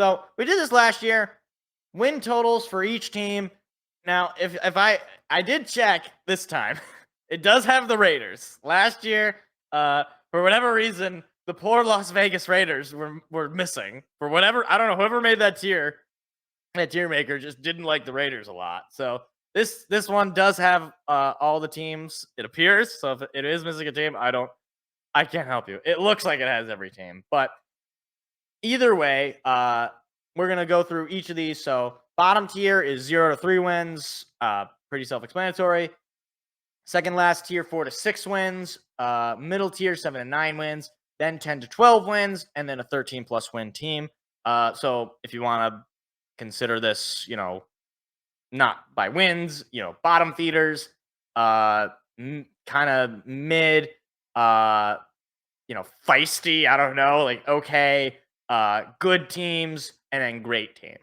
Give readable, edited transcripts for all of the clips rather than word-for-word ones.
So we did this last year. Win totals for each team. Now, if I did check this time, it does have the Raiders. Last year, for whatever reason, the poor Las Vegas Raiders were missing. For whatever, I don't know, whoever made that tier maker just didn't like the Raiders a lot. So this one does have all the teams, it appears. So if it is missing a team, I can't help you. It looks like it has every team, but either way, we're gonna go through each of these. So bottom tier is 0 to 3 wins. Pretty self-explanatory. Second last tier, 4 to 6 wins. Middle tier, 7 to 9 wins. Then 10 to 12 wins, and then a 13 plus win team. So if you want to consider this, not by wins, bottom feeders, kind of mid, feisty. I don't know, like okay, good teams, and then great teams.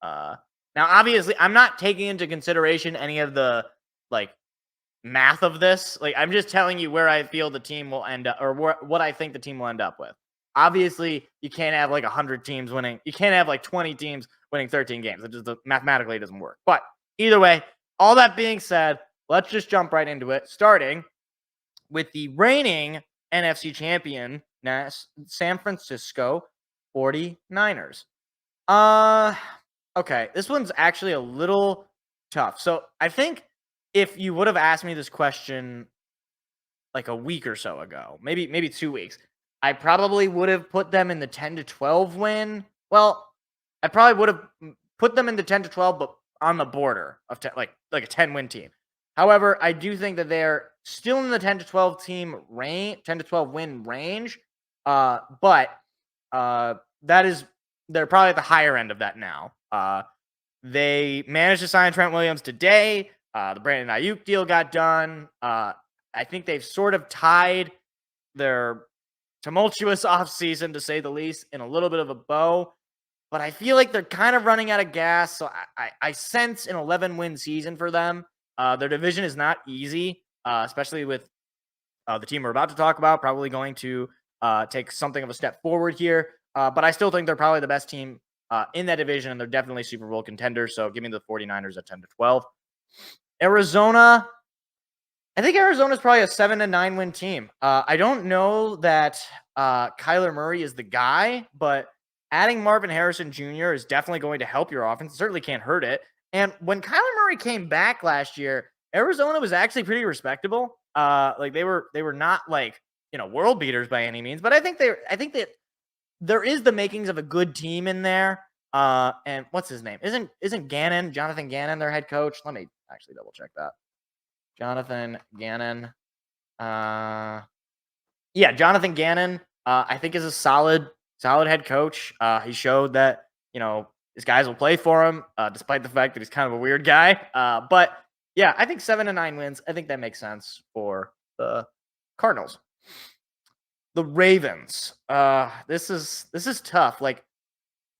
Now, obviously, I'm not taking into consideration any of the like math of this. Like, I'm just telling you where I feel the team will end up, or what I think the team will end up with. Obviously, you can't have like 100 teams winning. You can't have like 20 teams winning 13 games. It just mathematically doesn't work. But either way, all that being said, let's just jump right into it. Starting with the reigning NFC champion, San Francisco 49ers. Okay, this one's actually a little tough. So I think if you would have asked me this question like a week or so ago, maybe 2 weeks, I probably would have put them in the 10 to 12 win. Well, I probably would have put them in the 10 to 12, but on the border of like a 10 win team. However, I do think that they're still in the 10 to 12 team range, 10 to 12 win range. But they're probably at the higher end of that now. They managed to sign Trent Williams today. The Brandon Ayuk deal got done. I think they've sort of tied their tumultuous offseason, to say the least, in a little bit of a bow. But I feel like they're kind of running out of gas. So I sense an 11-win season for them. Their division is not easy, especially with the team we're about to talk about probably going to take something of a step forward here. But I still think they're probably the best team in that division, and they're definitely Super Bowl contenders. So give me the 49ers at 10 to 12. Arizona. I think Arizona is probably a 7 to 9 win team. I don't know that Kyler Murray is the guy, but adding Marvin Harrison Jr. is definitely going to help your offense. It certainly can't hurt it. And when Kyler Murray came back last year, Arizona was actually pretty respectable. Like they were not like world beaters by any means, but I think that there is the makings of a good team in there. And what's his name? Isn't Jonathan Gannon their head coach? Let me actually double check that. Jonathan Gannon. Yeah, Jonathan Gannon, I think is a solid head coach. He showed that, his guys will play for him, despite the fact that he's kind of a weird guy. But yeah, I think 7 to 9 wins. I think that makes sense for the Cardinals. The Ravens. This is tough. Like,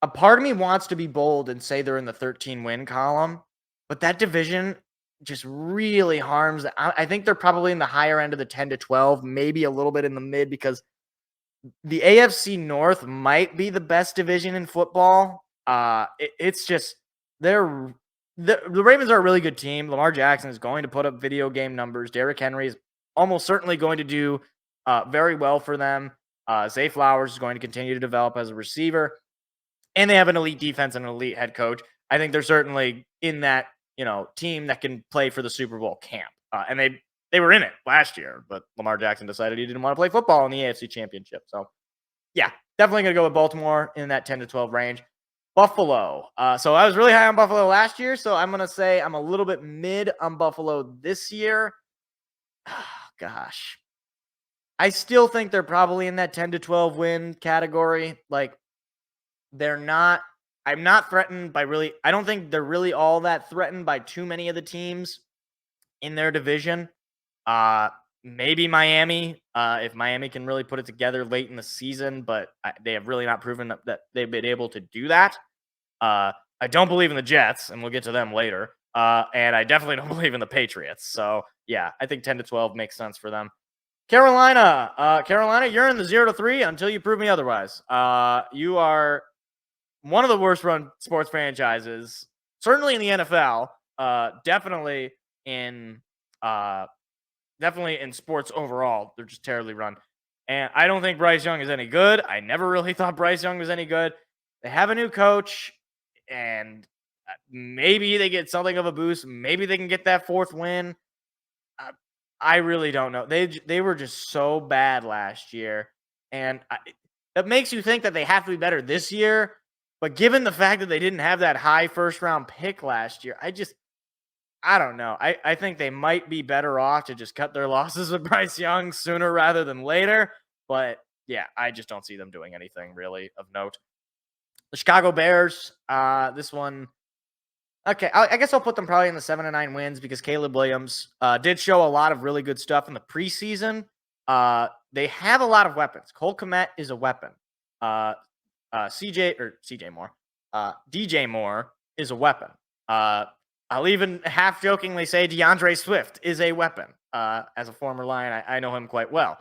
a part of me wants to be bold and say they're in the 13 win column, but that division just really harms. I think they're probably in the higher end of the 10 to 12, maybe a little bit in the mid, because the AFC North might be the best division in football. It's just the Ravens are a really good team. Lamar Jackson is going to put up video game numbers. Derrick Henry is almost certainly going to do very well for them. Zay Flowers is going to continue to develop as a receiver, and they have an elite defense and an elite head coach. I think they're certainly in that team that can play for the Super Bowl camp. And they were in it last year, but Lamar Jackson decided he didn't want to play football in the AFC Championship. So, yeah, definitely going to go with Baltimore in that 10 to 12 range. Buffalo. So I was really high on Buffalo last year, so I'm going to say I'm a little bit mid on Buffalo this year. Gosh. I still think they're probably in that 10 to 12 win category. Like, I'm not threatened by I don't think they're really all that threatened by too many of the teams in their division. Maybe Miami, if Miami can really put it together late in the season, but they have really not proven that they've been able to do that. I don't believe in the Jets, and we'll get to them later. And I definitely don't believe in the Patriots. So, yeah, I think 10 to 12 makes sense for them. Carolina, you're in the 0 to 3 until you prove me otherwise. You are one of the worst run sports franchises, certainly in the NFL, definitely in uh definitely in sports overall. They're just terribly run. And I don't think Bryce Young is any good. I never really thought Bryce Young was any good. They have a new coach, and maybe they get something of a boost. Maybe they can get that fourth win. Uh, I really don't know. They were just so bad last year, and that makes you think that they have to be better this year. But given the fact that they didn't have that high first round pick last year, I don't know. I think they might be better off to just cut their losses with Bryce Young sooner rather than later. But yeah, I just don't see them doing anything really of note. The Chicago Bears, this one, okay, I guess I'll put them probably in the 7 to 9 wins because Caleb Williams did show a lot of really good stuff in the preseason. They have a lot of weapons. Cole Kmet is a weapon. Uh, CJ Moore, DJ Moore is a weapon. Uh, I'll even half jokingly say DeAndre Swift is a weapon. As a former Lion, I know him quite well.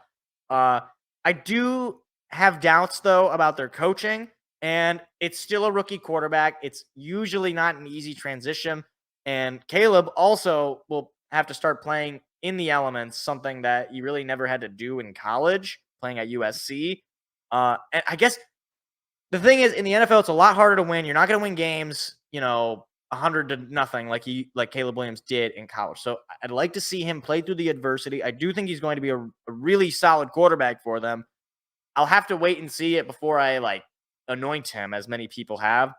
I do have doubts though about their coaching, and it's still a rookie quarterback. It's usually not an easy transition, and Caleb also will have to start playing in the elements, something that he really never had to do in college, playing at USC. And I guess the thing is, in the NFL, it's a lot harder to win. You're not going to win games, 100 to nothing like Caleb Williams did in college. So I'd like to see him play through the adversity. I do think he's going to be a really solid quarterback for them. I'll have to wait and see it before I anoint him, as many people have.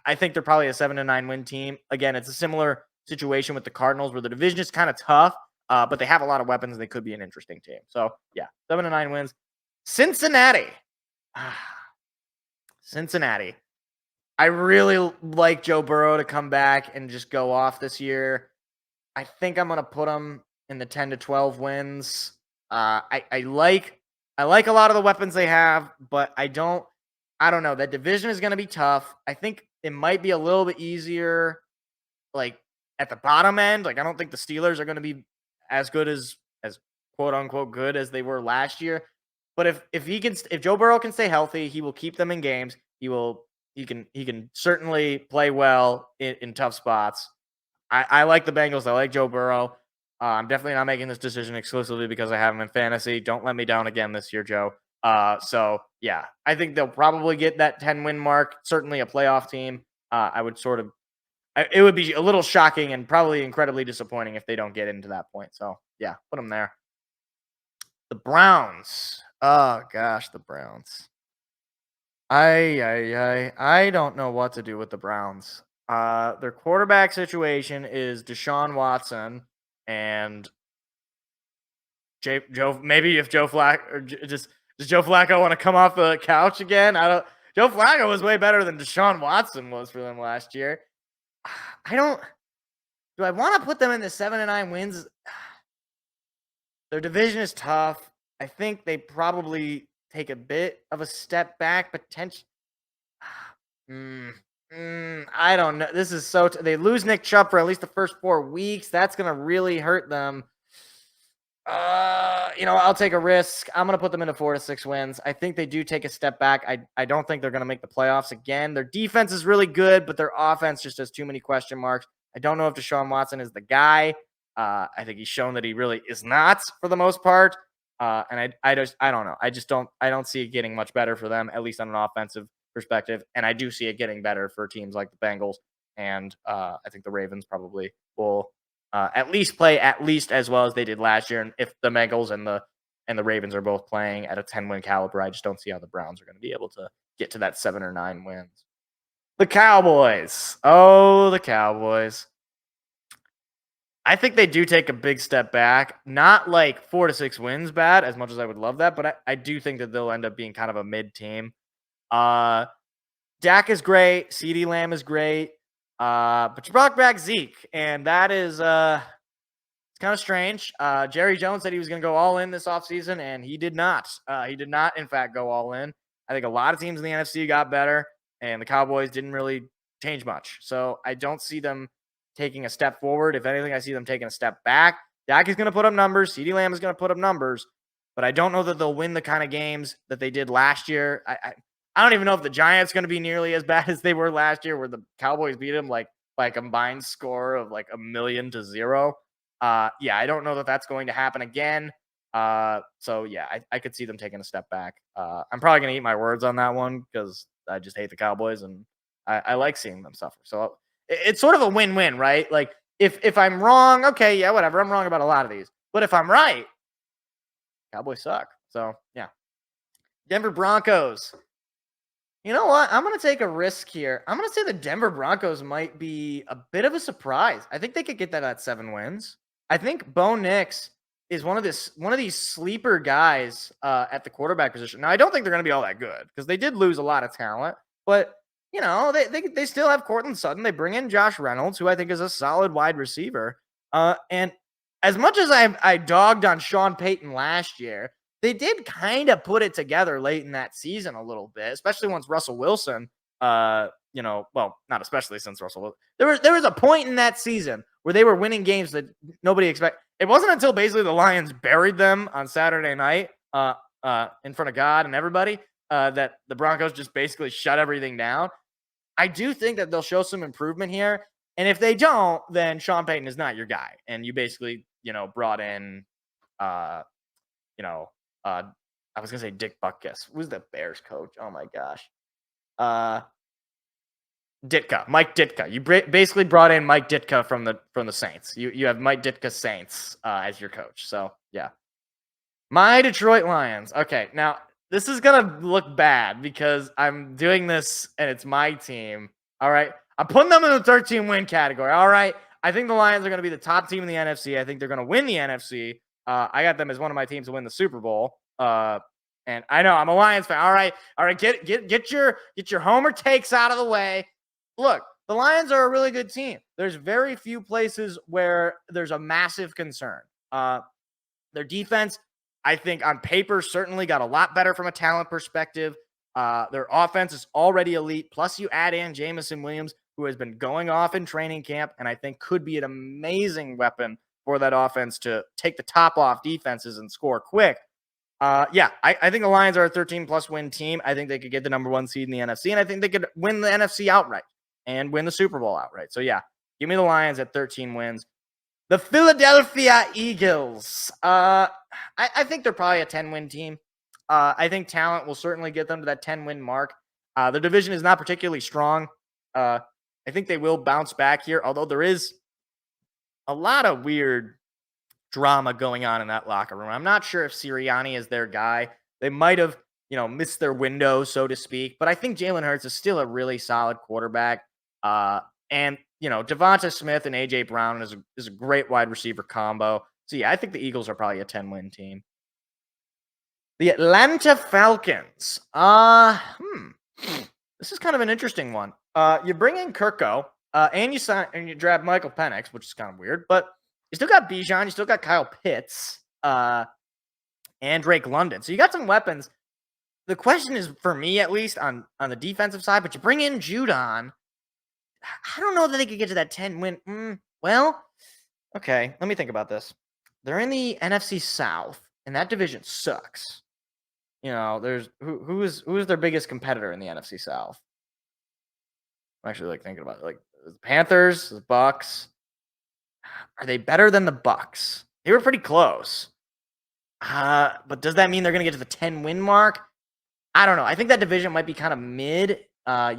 I think they're probably a 7 to 9 win team. Again, it's a similar situation with the Cardinals, where the division is kind of tough, but they have a lot of weapons and they could be an interesting team. So yeah, 7 to 9 wins. Cincinnati. Cincinnati. I really like Joe Burrow to come back and just go off this year. I think I'm going to put them in the 10 to 12 wins. I like a lot of the weapons they have, but I don't know. That division is going to be tough. I think it might be a little bit easier like at the bottom end. Like I don't think the Steelers are going to be as good as quote unquote good as they were last year. But if Joe Burrow can stay healthy, he will keep them in games. He can certainly play well in tough spots. I like the Bengals. I like Joe Burrow. I'm definitely not making this decision exclusively because I have him in fantasy. Don't let me down again this year, Joe. So yeah, I think they'll probably get that 10 win mark. Certainly a playoff team. I would it would be a little shocking and probably incredibly disappointing if they don't get into that point. So yeah, put them there. The Browns. Oh gosh, the Browns. I don't know what to do with the Browns. Their quarterback situation is Deshaun Watson and Joe. Maybe if Joe Flacco, or just does Joe Flacco want to come off the couch again? I don't. Joe Flacco was way better than Deshaun Watson was for them last year. I don't. Do I want to put them in the 7 to 9 wins? Their division is tough. I think they probably take a bit of a step back, potentially. I don't know. This is they lose Nick Chubb for at least the first 4 weeks. That's gonna really hurt them. I'll take a risk. I'm gonna put them into 4 to 6 wins. I think they do take a step back. I don't think they're gonna make the playoffs again. Their defense is really good, but their offense just has too many question marks. I don't know if Deshaun Watson is the guy. I think he's shown that he really is not for the most part. And I don't know. I don't see it getting much better for them, at least on an offensive perspective. And I do see it getting better for teams like the Bengals. And I think the Ravens probably will at least play at least as well as they did last year. And if the Bengals and the Ravens are both playing at a 10 win caliber, I just don't see how the Browns are going to be able to get to that 7 or 9 wins. The Cowboys. Oh, the Cowboys. I think they do take a big step back. Not like 4 to 6 wins bad, as much as I would love that, but I do think that they'll end up being kind of a mid team. Dak is great. CeeDee Lamb is great. But you brought back Zeke, and that is it's kind of strange. Jerry Jones said he was going to go all in this offseason, and he did not. He did not, in fact, go all in. I think a lot of teams in the NFC got better, and the Cowboys didn't really change much. So I don't see them taking a step forward. If anything, I see them taking a step back. Dak is going to put up numbers. CeeDee Lamb is going to put up numbers, but I don't know that they'll win the kind of games that they did last year. I don't even know if the Giants going to be nearly as bad as they were last year, where the Cowboys beat them like by a combined score of like 1,000,000 to 0. Yeah, I don't know that that's going to happen again. So yeah, I could see them taking a step back. I'm probably going to eat my words on that one because I just hate the Cowboys and I like seeing them suffer. So it's sort of a win-win, right? Like if I'm wrong, okay, yeah, whatever. I'm wrong about a lot of these, but if I'm right, Cowboys suck. So yeah, Denver Broncos. You know what? I'm going to take a risk here. I'm going to say the Denver Broncos might be a bit of a surprise. I think they could get that at 7 wins. I think Bo Nix is one of these sleeper guys at the quarterback position. Now, I don't think they're going to be all that good because they did lose a lot of talent, but they still have Cortland Sutton. They bring in Josh Reynolds, who I think is a solid wide receiver. And as much as I dogged on Sean Payton last year, they did kind of put it together late in that season a little bit, especially once Russell Wilson, well, not especially since Russell Wilson. There was a point in that season where they were winning games that nobody expected. It wasn't until basically the Lions buried them on Saturday night, in front of God and everybody, that the Broncos just basically shut everything down. I do think that they'll show some improvement here. And if they don't, then Sean Payton is not your guy. And you basically, brought in, uh, you know, uh, I was gonna say Dick Butkus. Who's the Bears coach? Oh my gosh. Uh, Ditka, Mike Ditka. You basically brought in Mike Ditka from the Saints. You have Mike Ditka Saints as your coach. So yeah, my Detroit Lions. Okay, now this is gonna look bad because I'm doing this and it's my team. All right, I'm putting them in the 13-win category. All right, I think the Lions are gonna be the top team in the NFC. I think they're gonna win the NFC. I got them as one of my teams to win the Super Bowl. And I know I'm a Lions fan. All right, get your homer takes out of the way. Look, the Lions are a really good team. There's very few places where there's a massive concern. Their defense, I think, on paper, certainly got a lot better from a talent perspective. Their offense is already elite. Plus, you add in Jamison Williams, who has been going off in training camp, and I think could be an amazing weapon for that offense to take the top off defenses and score quick. Yeah, I think the Lions are a 13+ win team. I think they could get the number 1 seed in the NFC, and I think they could win the NFC outright and win the Super Bowl outright. So yeah, give me the Lions at 13 wins. The Philadelphia Eagles. I think they're probably a 10-win team. I think talent will certainly get them to that 10-win mark. The division is not particularly strong. I think they will bounce back here, although there is a lot of weird drama going on in that locker room. I'm not sure if Sirianni is their guy. They might have, missed their window, so to speak. But I think Jalen Hurts is still a really solid quarterback. And Devonta Smith and AJ Brown is a great wide receiver combo. So yeah, I think the Eagles are probably a 10-win team. The Atlanta Falcons. This is kind of an interesting one. You bring in Kirko, and you draft Michael Penix, which is kind of weird, but you still got Bijan, you still got Kyle Pitts, and Drake London. So you got some weapons. The question is, for me at least, on the defensive side, but you bring in Judon. I don't know that they could get to that 10-win. Well, okay, let me think about this. They're in the NFC South, and that division sucks. There's who is their biggest competitor in the NFC South? I'm actually thinking about it. The Panthers, the Bucks. Are they better than the Bucks? They were pretty close. But does that mean they're going to get to the 10-win mark? I don't know. I think that division might be kind of mid. I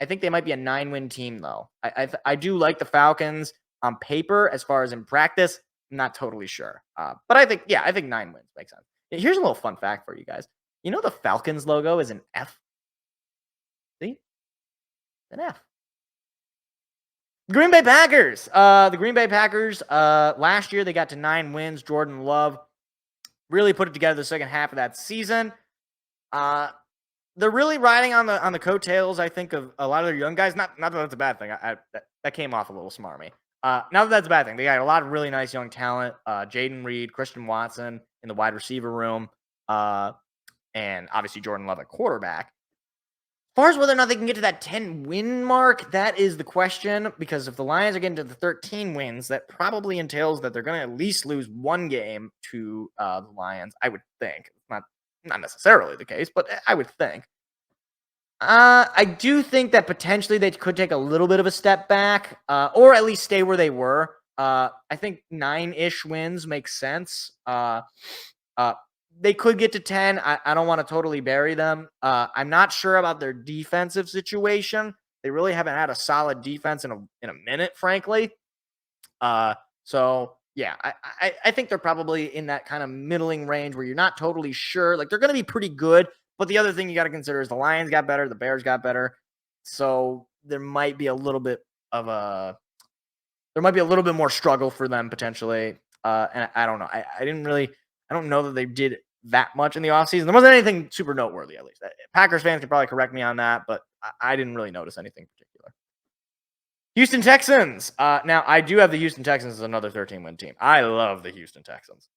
think they might be a 9-win team though. I do like the Falcons on paper. As far as in practice, I'm not totally sure. But I think 9 wins makes sense. Here's a little fun fact for you guys. The Falcons logo is an F. See? An F. Green Bay Packers. The Green Bay Packers, last year they got to 9 wins. Jordan Love really put it together the second half of that season. They're really riding on the coattails, I think, of a lot of their young guys. Not that that's a bad thing. That came off a little smarmy. Not that that's a bad thing. They got a lot of really nice young talent. Jaden Reed, Christian Watson in the wide receiver room, and obviously Jordan Love at quarterback. As far as whether or not they can get to that 10-win mark, that is the question. Because if the Lions are getting to the 13 wins, that probably entails that they're going to at least lose one game to the Lions. I would think. Not necessarily the case, but I would think. I do think that potentially they could take a little bit of a step back, or at least stay where they were. I think 9-ish wins makes sense. Uh, they could get to 10. I don't want to totally bury them. I'm not sure about their defensive situation. They really haven't had a solid defense in a minute, frankly. Uh, so yeah, I think they're probably in that kind of middling range where you're not totally sure. Like they're going to be pretty good, but the other thing you got to consider is the Lions got better, the Bears got better, so there might be a little bit of a there might be a little bit more struggle for them potentially. And I don't know. I don't know that they did that much in the offseason. There wasn't anything super noteworthy, at least. Packers fans could probably correct me on that, but I didn't really notice anything particular. Houston Texans. Now I do have the Houston Texans as another 13-win team. I love the Houston Texans.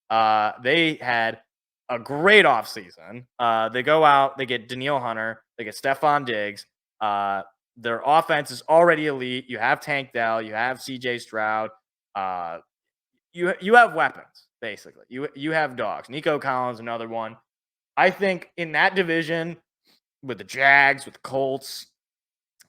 They had a great offseason. They go out, they get Daniil Hunter, they get Stephon Diggs. Their offense is already elite. You have Tank Dell, you have CJ Stroud. Uh, you have weapons, basically. You have dogs. Nico Collins, another one. I think in that division with the Jags, with the Colts,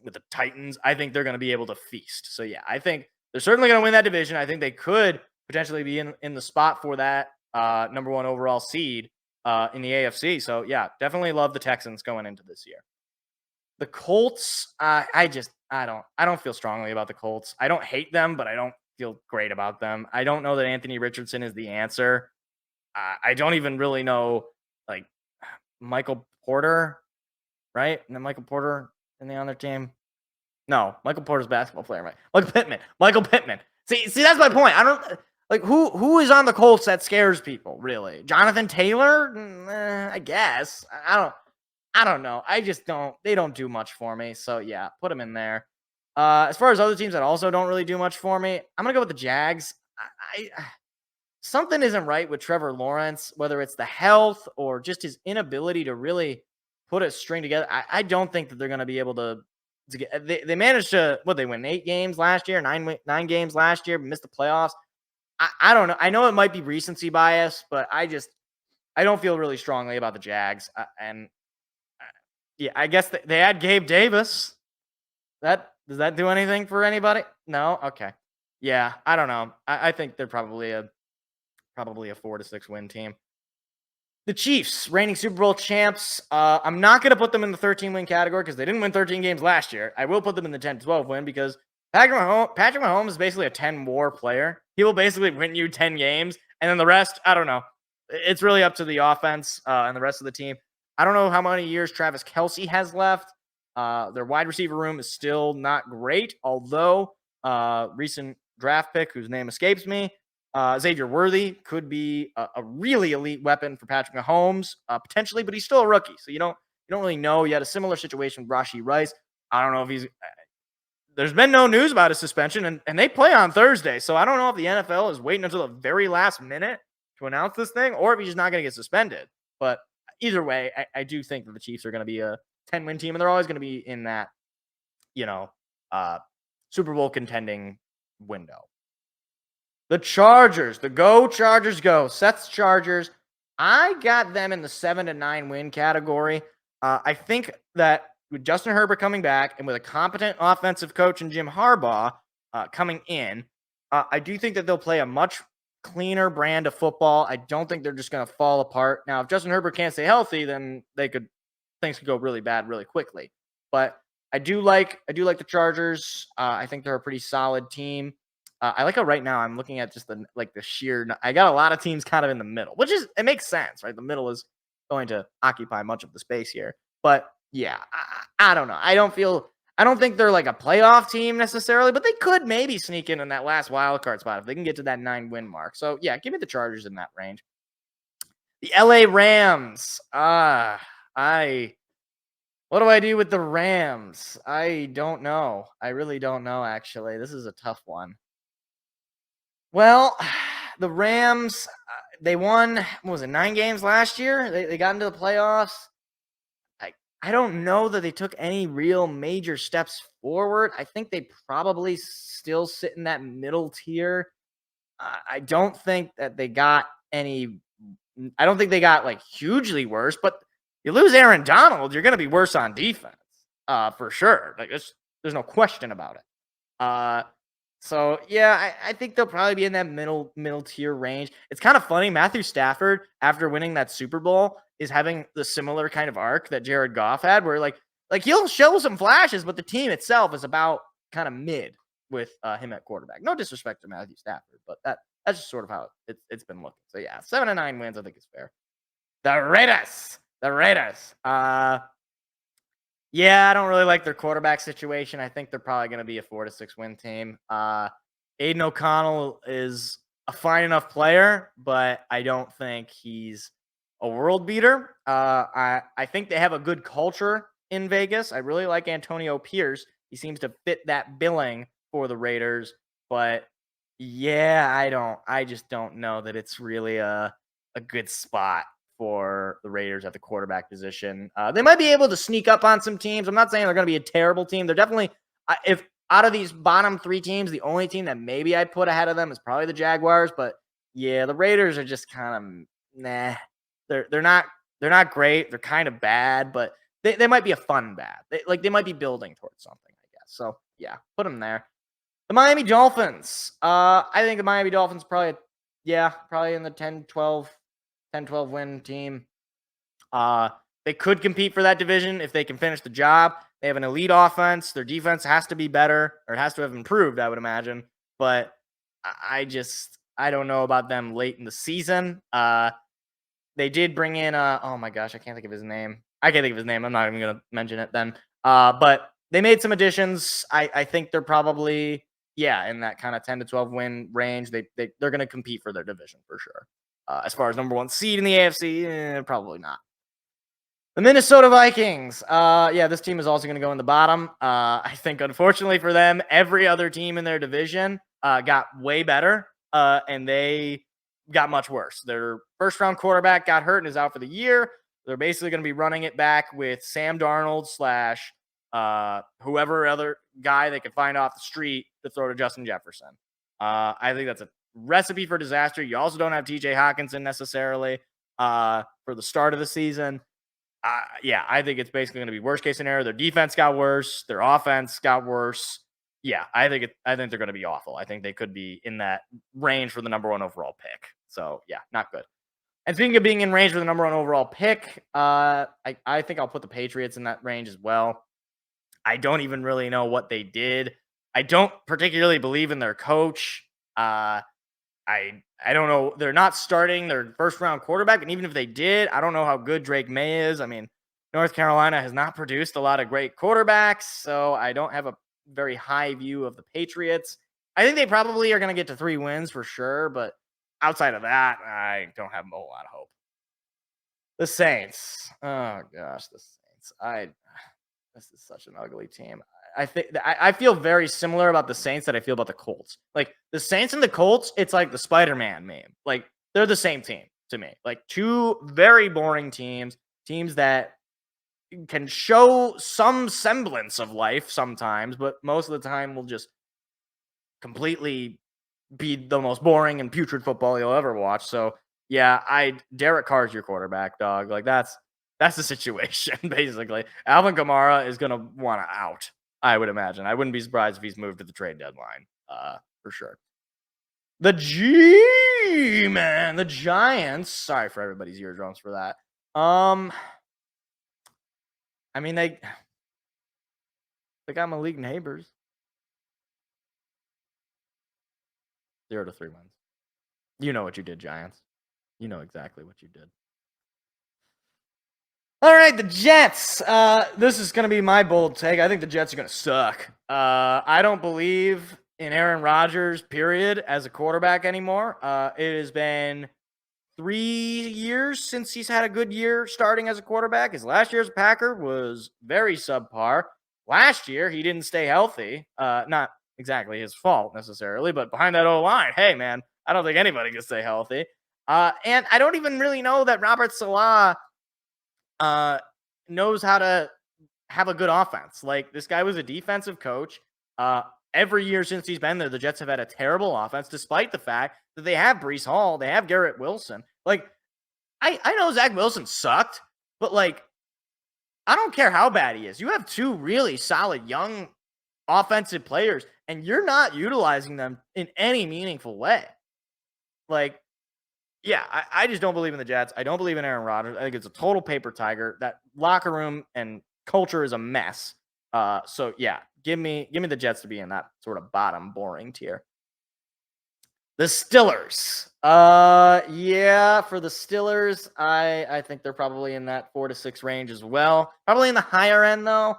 with the Titans, I think they're going to be able to feast. So yeah, I think they're certainly going to win that division. I think they could potentially be in the spot for that number one overall seed in the AFC. So yeah, definitely love the Texans going into this year. The Colts, I don't feel strongly about the Colts. I don't hate them, but I don't feel great about them. I don't know that Anthony Richardson is the answer. I don't even really know like Michael Porter, right? And then Michael Porter in the other team. No, Michael Porter's a basketball player, right? Michael Pittman. Michael Pittman. See, that's my point. I don't like who is on the Colts that scares people, really. Jonathan Taylor? I guess. I don't know. I just don't. They don't do much for me. So yeah, put them in there. As far as other teams that also don't really do much for me, I'm gonna go with the Jags. Something isn't right with Trevor Lawrence, whether it's the health or just his inability to really put a string together. I don't think that they're going to be able to get. They managed to they win 8 games last year, nine games last year, missed the playoffs. I don't know. I know it might be recency bias, but I don't feel really strongly about the Jags. And yeah, I guess they had Gabe Davis. That does that do anything for anybody? No. Okay. Yeah, I don't know. I think they're probably a 4 to 6 win team. The Chiefs, reigning Super Bowl champs. I'm not going to put them in the 13-win category because they didn't win 13 games last year. I will put them in the 10 to 12 win because Patrick Mahomes is basically a 10-war player. He will basically win you 10 games, and then the rest, I don't know. It's really up to the offense and the rest of the team. I don't know how many years Travis Kelce has left. Their wide receiver room is still not great, although recent draft pick, whose name escapes me, Xavier Worthy could be a really elite weapon for Patrick Mahomes, potentially, but he's still a rookie, so you don't really know. You had a similar situation with Rashee Rice. I don't know if he's. There's been no news about his suspension, and they play on Thursday, so I don't know if the NFL is waiting until the very last minute to announce this thing, or if he's just not going to get suspended. But either way, I do think that the Chiefs are going to be a 10-win team, and they're always going to be in that, you know, Super Bowl contending window. The Chargers, the Go Chargers go. Seth's Chargers. I got them in the 7 to 9 win category. I think that with Justin Herbert coming back and with a competent offensive coach and Jim Harbaugh coming in, I do think that they'll play a much cleaner brand of football. I don't think they're just going to fall apart. Now, if Justin Herbert can't stay healthy, then things could go really bad really quickly. But I do like the Chargers. I think they're a pretty solid team. I like how right now I'm looking at just the sheer. I got a lot of teams kind of in the middle, which it makes sense, right? The middle is going to occupy much of the space here. But yeah, I don't know. I don't think they're like a playoff team necessarily, but they could maybe sneak in that last wild card spot if they can get to that 9-win mark. So yeah, give me the Chargers in that range. The LA Rams. What do I do with the Rams? I don't know. I really don't know, actually. This is a tough one. Well, the Rams, they won, what was it, 9 games last year? They got into the playoffs. I don't know that they took any real major steps forward. I think they probably still sit in that middle tier. I don't think that they got I don't think they got like hugely worse, but you lose Aaron Donald, you're going to be worse on defense. for sure. Like there's no question about it. Uh, so yeah, I think they'll probably be in that middle tier range. It's kind of funny. Matthew Stafford, after winning that Super Bowl, is having the similar kind of arc that Jared Goff had, where like he'll show some flashes, but the team itself is about kind of mid with him at quarterback. No disrespect to Matthew Stafford, but that's just sort of how it's been looking. So yeah, 7 to 9 wins I think is fair. The Raiders. Yeah, I don't really like their quarterback situation. I think they're probably going to be a 4 to 6 win team. Aiden O'Connell is a fine enough player, but I don't think he's a world beater. I think they have a good culture in Vegas. I really like Antonio Pierce. He seems to fit that billing for the Raiders, but yeah, I just don't know that it's really a good spot for the Raiders at the quarterback position. They might be able to sneak up on some teams. I'm not saying they're going to be a terrible team. They're definitely, if out of these bottom three teams, the only team that maybe I'd put ahead of them is probably the Jaguars. But yeah, the Raiders are just kind of nah. They're not great. They're kind of bad, but they might be a fun bad. They might be building towards something, I guess. So yeah, put them there. The Miami Dolphins. I think the Miami Dolphins probably in the 10-12 win team. They could compete for that division if they can finish the job. They have an elite offense. Their defense has to be better, or it has to have improved, I would imagine. But I don't know about them late in the season. They did bring in oh my gosh, I can't think of his name. I can't think of his name. I'm not even gonna mention it then. But they made some additions. I think they're probably in that kind of 10 to 12 win range. They're gonna compete for their division for sure. As far as number one seed in the AFC, probably not. The Minnesota Vikings. This team is also going to go in the bottom. I think, unfortunately for them, every other team in their division got way better, and they got much worse. Their first round quarterback got hurt and is out for the year. They're basically going to be running it back with Sam Darnold slash whoever other guy they could find off the street to throw to Justin Jefferson. I think that's a recipe for disaster. You also don't have TJ Hawkinson necessarily for the start of the season. I think it's basically going to be worst case scenario. Their defense got worse. Their offense got worse. Yeah, I think they're going to be awful. I think they could be in that range for the number one overall pick. So yeah, not good. And speaking of being in range for the number one overall pick, I think I'll put the Patriots in that range as well. I don't even really know what they did. I don't particularly believe in their coach. I don't know. They're not starting their first round quarterback, and even if they did, I don't know how good Drake May is. I mean, North Carolina has not produced a lot of great quarterbacks, so I don't have a very high view of the Patriots. I think they probably are going to get to 3 wins for sure, but outside of that, I don't have a whole lot of hope. The Saints. Oh gosh, the Saints. This is such an ugly team. I feel very similar about the Saints that I feel about the Colts. Like the Saints and the Colts, it's like the Spider-Man meme. Like they're the same team to me. Like two very boring teams that can show some semblance of life sometimes, but most of the time will just completely be the most boring and putrid football you'll ever watch. So yeah, Derek Carr's your quarterback, dog. Like that's the situation, basically. Alvin Kamara is gonna want to out, I would imagine. I wouldn't be surprised if he's moved to the trade deadline, for sure. The G-Man, the Giants. Sorry for everybody's eardrums for that. I mean, they got Malik Neighbors. 0 to 3 wins. You know what you did, Giants. You know exactly what you did. All right, the Jets. This is going to be my bold take. I think the Jets are going to suck. I don't believe in Aaron Rodgers, period, as a quarterback anymore. It has been 3 years since he's had a good year starting as a quarterback. His last year as a Packer was very subpar. Last year, he didn't stay healthy. Not exactly his fault necessarily, but behind that O-line, hey, man, I don't think anybody can stay healthy. And I don't even really know that Robert Saleh knows how to have a good offense. Like this guy was a defensive coach. Every year since he's been there, the Jets have had a terrible offense, despite the fact that they have Breece Hall, they have Garrett Wilson. Like I know Zach Wilson sucked, but like I don't care how bad he is. You have two really solid young offensive players, and you're not utilizing them in any meaningful way. Like, yeah, I just don't believe in the Jets. I don't believe in Aaron Rodgers. I think it's a total paper tiger. That locker room and culture is a mess. So yeah, give me the Jets to be in that sort of bottom boring tier. The Stillers. Yeah, for the Stillers, I think they're probably in that 4 to 6 range as well. Probably in the higher end though.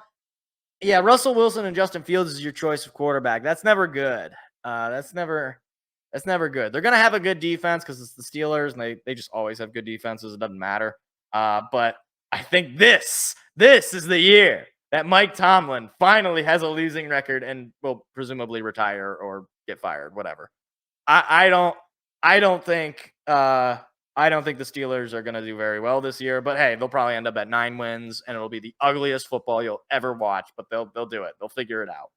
Yeah, Russell Wilson and Justin Fields is your choice of quarterback. That's never good. That's never good. They're gonna have a good defense because it's the Steelers, and they just always have good defenses. It doesn't matter. But I think this is the year that Mike Tomlin finally has a losing record and will presumably retire or get fired, whatever. I don't I don't think I don't think the Steelers are going to do very well this year, but hey, they'll probably end up at 9 wins and it'll be the ugliest football you'll ever watch, but they'll do it. They'll figure it out.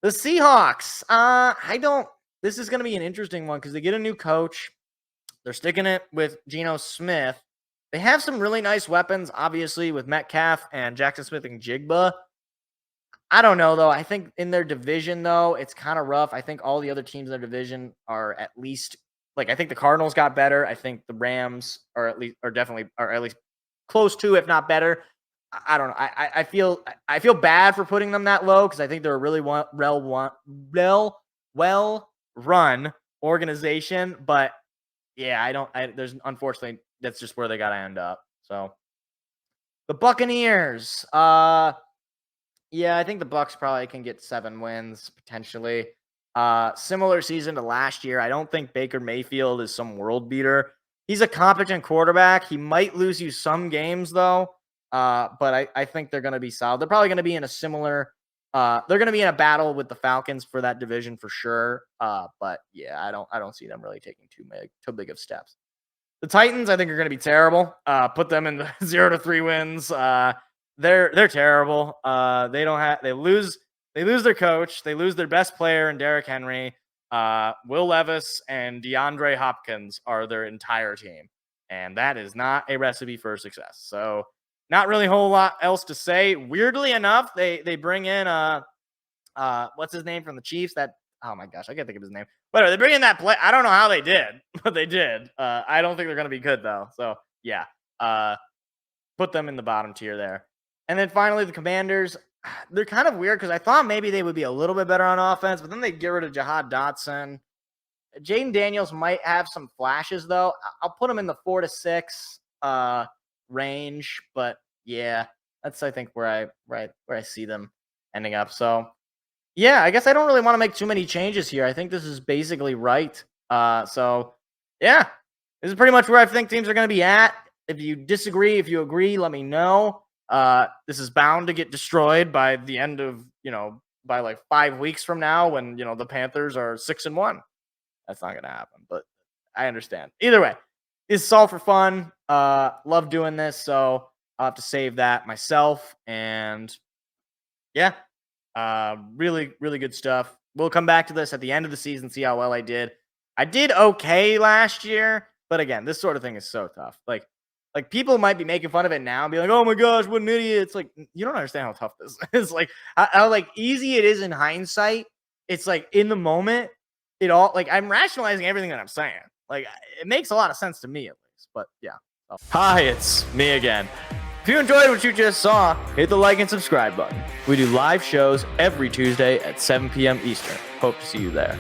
The Seahawks. I don't This is going to be an interesting one cuz they get a new coach. They're sticking it with Geno Smith. They have some really nice weapons obviously with Metcalf and Jackson Smith and Jigba. I don't know though. I think in their division though, it's kind of rough. I think all the other teams in their division are at least I think the Cardinals got better. I think the Rams are at least close to, if not better. I don't know. I feel bad for putting them that low because I think they're a really well run organization. But yeah, there's unfortunately that's just where they got to end up. So the Buccaneers. Yeah, I think the Bucks probably can get 7 wins potentially. Similar season to last year. I don't think Baker Mayfield is some world beater. He's a competent quarterback. He might lose you some games though. But I think they're going to be solid. They're probably going to be in a similar. They're going to be in a battle with the Falcons for that division for sure. But yeah, I don't see them really taking too big of steps. The Titans, I think, are going to be terrible. Put them in the 0 to 3 wins. They're terrible. They lose their coach. They lose their best player in Derrick Henry. Will Levis and DeAndre Hopkins are their entire team. And that is not a recipe for success. So not really a whole lot else to say. Weirdly enough, they bring in what's his name from the Chiefs? Oh my gosh, I can't think of his name. Whatever, they bring in that play. I don't know how they did, but they did. I don't think they're gonna be good though. So yeah. Put them in the bottom tier there. And then finally, the Commanders, they're kind of weird because I thought maybe they would be a little bit better on offense, but then they get rid of Jahad Dotson. Jaden Daniels might have some flashes, though. I'll put them in the 4 to 6 range, but yeah, that's I think where I see them ending up. So yeah, I guess I don't really want to make too many changes here. I think this is basically right. So yeah, this is pretty much where I think teams are going to be at. If you disagree, if you agree, let me know. This is bound to get destroyed by the end of, by 5 weeks from now when, the Panthers are 6-1. That's not going to happen, but I understand. Either way, this is all for fun. Love doing this. So I'll have to save that myself. And yeah, really, really good stuff. We'll come back to this at the end of the season, see how well I did. I did okay last year, but again, this sort of thing is so tough. Like people might be making fun of it now and be like, "Oh my gosh, what an idiot!" It's like you don't understand how tough this is. How easy it is in hindsight. It's in the moment, I'm rationalizing everything that I'm saying. It makes a lot of sense to me at least. But yeah. Hi, it's me again. If you enjoyed what you just saw, hit the like and subscribe button. We do live shows every Tuesday at 7 p.m. Eastern. Hope to see you there.